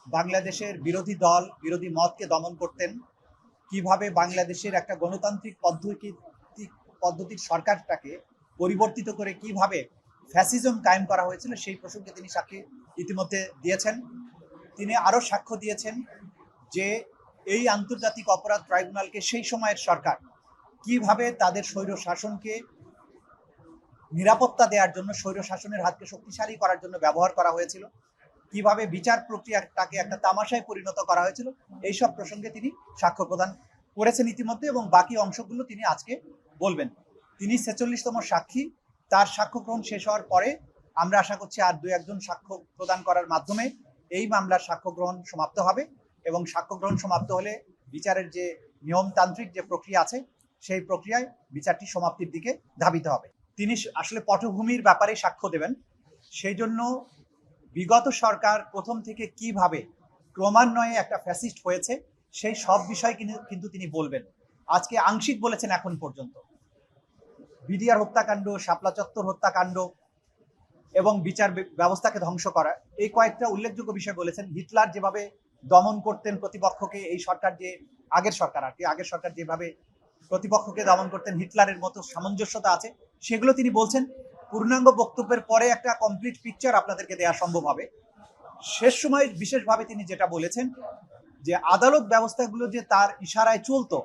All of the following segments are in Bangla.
বাংলাদেশের বিরোধী দল বিরোধী মতকে দমন করতেন, কিভাবে বাংলাদেশের একটা গণতান্ত্রিক পদ্ধতির সরকারটাকে পরিবর্তিত করে কিভাবে ফ্যাসিজম কায়েম করা হয়েছিল সেই প্রসঙ্গে তিনি সাক্ষী ইতিমধ্যে দিয়েছেন। তিনি আরও সাক্ষ্য দিয়েছেন যে এই আন্তর্জাতিক অপরাধ ট্রাইব্যুনালকে সেই সময়ের সরকার কিভাবে তাদের স্বৈর শাসনকে নিরাপত্তা দেওয়ার জন্য, স্বৈর শাসনের হাতকে শক্তিশালী করার জন্য ব্যবহার করা হয়েছিল, কিভাবে বিচার প্রক্রিয়াটাকে একটা তামাশায় পরিণত করা হয়েছিল, এইসব প্রসঙ্গে তিনি সাক্ষ্য প্রদান করেছেন ইতিমধ্যে, এবং বাকি অংশগুলো তিনি আজকে বলবেন। তিনি ৪৬তম সাক্ষী। তার সাক্ষ্য গ্রহণ শেষ হওয়ার পরে আমরা আশা করছি আর দু একজন সাক্ষ্য প্রদান করার মাধ্যমে এই মামলার সাক্ষ্য গ্রহণ সমাপ্ত হবে, এবং সাক্ষ্য গ্রহণ সমাপ্ত হলে বিচারের যে নিয়মতান্ত্রিক যে প্রক্রিয়া আছে সেই প্রক্রিয়ায় বিচারটি সমাপ্তির দিকে ধাবিত হবে। তিনি আসলে পটভূমির ব্যাপারে সাক্ষ্য দেবেন। সেই জন্য বিগত সরকার প্রথম থেকে কিভাবে ক্রমান্বয়ে একটা ফ্যাসিস্ট হয়েছে সেই সব বিষয় কিন্তু তিনি বলবেন। আজকে আংশিক বলেছেন এখন পর্যন্ত। বিডিআর হত্যাকাণ্ড, শাপলা চত্বর হত্যাকাণ্ড এবং বিচার ব্যবস্থাকে ধ্বংস করা, এই কয়েকটা উল্লেখযোগ্য বিষয় বলেছেন। হিটলার যেভাবে দমন করতেন প্রতিপক্ষকে, এই সরকার যে আগের সরকার যেভাবে প্রতিপক্ষকে দমন করতেন, হিটলারের মতো সামঞ্জস্যতা আছে, সেগুলো তিনি বলছেন। পূর্ণাঙ্গ বক্তব্যের পরে একটা কমপ্লিট পিকচার আপনাদেরকে দেওয়া সম্ভব হবে। শেষ সময় বিশেষভাবে তিনি যেটা বলেছেন যে আদালত ব্যবস্থাগুলো যে তার ইশারায় চলতো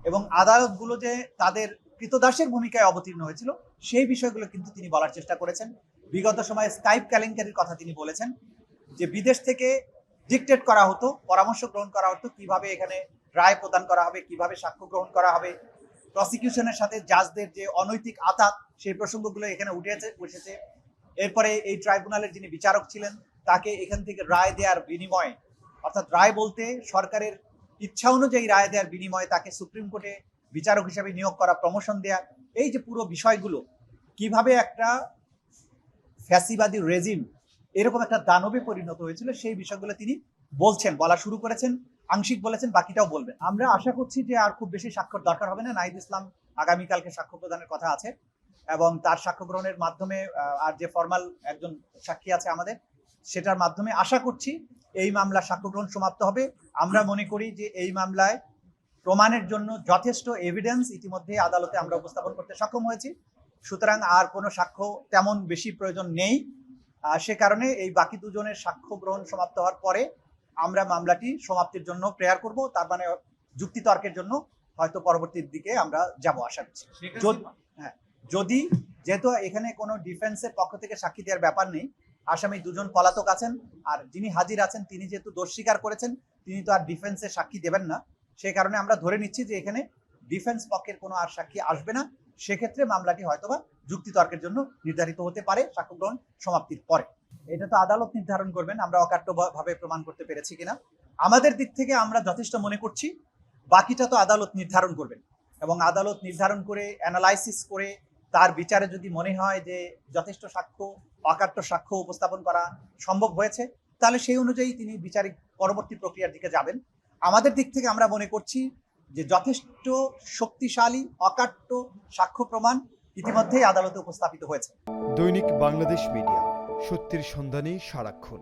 এবং আদালতগুলো যে তাদের কৃতদাসের ভূমিকায় অবতীর্ণ হয়েছিল, সেই বিষয়গুলো কিন্তু তিনি বলার চেষ্টা করেছেন। বিগত সময়ে স্কাইপ কেলেঙ্কারির কথা তিনি বলেছেন, যে বিদেশ থেকে ডিকটেট করা হতো, পরামর্শ গ্রহণ করা হতো কিভাবে এখানে রায় প্রদান করা হবে, কিভাবে সাক্ষ্য গ্রহণ করা হবে, প্রসিকিউশনের সাথে জাজদের যে অনৈতিক আতাত, সেই প্রসঙ্গগুলো এখানে উঠেছে। এরপরে এই ট্রাইব্যুনালের যিনি বিচারক ছিলেন তাকে এখান থেকে রায় দেওয়ার বিনিময়ে, অর্থাৎ রায় বলতে সরকারের ইচ্ছা অনুযায়ী রায় দেওয়ার বিনিময়ে তাকে সুপ্রিম কোর্টে বিচারক হিসেবে নিয়োগ করা, প্রমোশন দেয়া, এই যে পুরো বিষয়গুলো কিভাবে একটা ফ্যাসিবাদী রেজিম এরকম একটা দানবে পরিণত হয়েছিল, সেই বিষয়গুলো তিনি বলা শুরু করেছেন। আংশিক বলেছেন, বাকিটাও বলবেন। আমরা আশা করছি যে আর খুব বেশি সাক্ষ্যর দরকার হবে না। নাহিদ ইসলাম আগামীকালকে সাক্ষ্য প্রদানের কথা আছে, এবং তার সাক্ষ্য গ্রহণের মাধ্যমে আর যে ফর্মাল একজন সাক্ষী আছে আমাদের, সেটার মাধ্যমে আশা করছি এই মামলার সাক্ষ্য গ্রহণ সমাপ্ত হবে। আমরা মনে করি যে এই মামলায় প্রমাণের জন্য যথেষ্ট এভিডেন্স ইতিমধ্যে আদালতে আমরা উপস্থাপন করতে সক্ষম হয়েছি, সুতরাং আর কোনো সাক্ষ্য তেমন বেশি প্রয়োজন নেই। সে কারণে এই বাকি দুজনের সাক্ষ্য গ্রহণ সমাপ্ত হওয়ার পরে আমরা মামলাটি সমাপ্তির জন্য প্রেয়ার করব। তার মানে যুক্তিতর্কের জন্য হয়তো পরবর্তীর দিকে আমরা যাব আশা করছি। যদি যেহেতু এখানে কোনো ডিফেন্সের পক্ষ থেকে সাক্ষী দেওয়ার ব্যাপার নেই, আসামি দুজন পলাতক আছেন, আর যিনি হাজির আছেন তিনি যেহেতু দোষ স্বীকার করেছেন, তিনি তো আর ডিফেন্সের সাক্ষী দেবেন না। সেই কারণে আমরা ধরে নিচ্ছি যে এখানে ডিফেন্স পক্ষের কোনো আর সাক্ষী আসবে না। সেক্ষেত্রে মামলাটি হয়তোবা যুক্তিতর্কের জন্য নির্ধারিত হতে পারে সাক্ষ্য গ্রহণ সমাপ্তির পরে। এটা তো আদালত নির্ধারণ করবেন আমরা অকাট্যভাবে প্রমাণ করতে পেরেছি কিনা। আমাদের দিক থেকে আমরা যথেষ্ট মনে করছি, বাকিটা তো আদালত নির্ধারণ করবেন, এবং আদালত নির্ধারণ করে অ্যানালাইসিস করে তার বিচারে যদি মনে হয় যে যথেষ্ট সাক্ষ্য, অকাট্য সাক্ষ্য উপস্থাপন করা সম্ভব হয়েছে, তাহলে সেই অনুযায়ী তিনি বিচারিক পরবর্তী প্রক্রিয়ার দিকে যাবেন। আমাদের দিক থেকে আমরা মনে করছি যে যথেষ্ট শক্তিশালী অকাট্য সাক্ষ্য প্রমাণ ইতিমধ্যেই আদালতে উপস্থাপিত হয়েছে। দৈনিক বাংলাদেশ মিডিয়া, সত্যের সন্ধানে সারাক্ষণ।